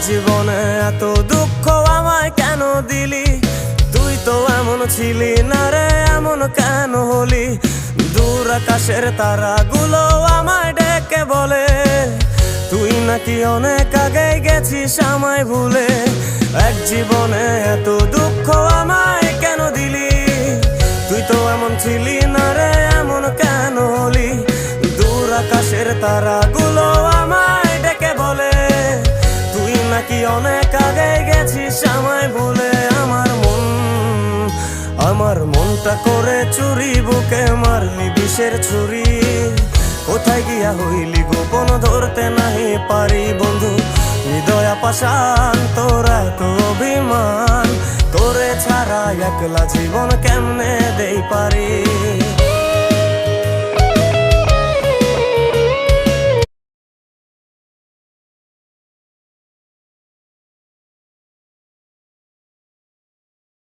জীবনে এত দুঃখ আমায় কেন দিলি? তুই তো এমন ছিলি না রে, এমন কেন হলি? দূর আকাশের তারাগুলো আমায় ডেকে বলে তুই নাকি অনেক আগে গেছিস আমায় ভুলে। এক জীবনে এত দুঃখ আমায় কেন দিলি? তুই তো এমন ছিলি না রে, এমন কেন হলি? দূর আকাশের তারাগুলো আমায় ডেকে বলে তুই নাকি অনেক আগে গেছিস আমায় ভুলে। আমার মনটা করে চুরি, বুকে মারলি বিষের ছুরি। কোথায় গিয়া হইলি গোপন ধরতে নাহি পারি বন্ধু। হৃদয় পাষাণ তোর এত অভিমান, তোরে ছাড়া একলা জীবন কেমনে দেই পারি?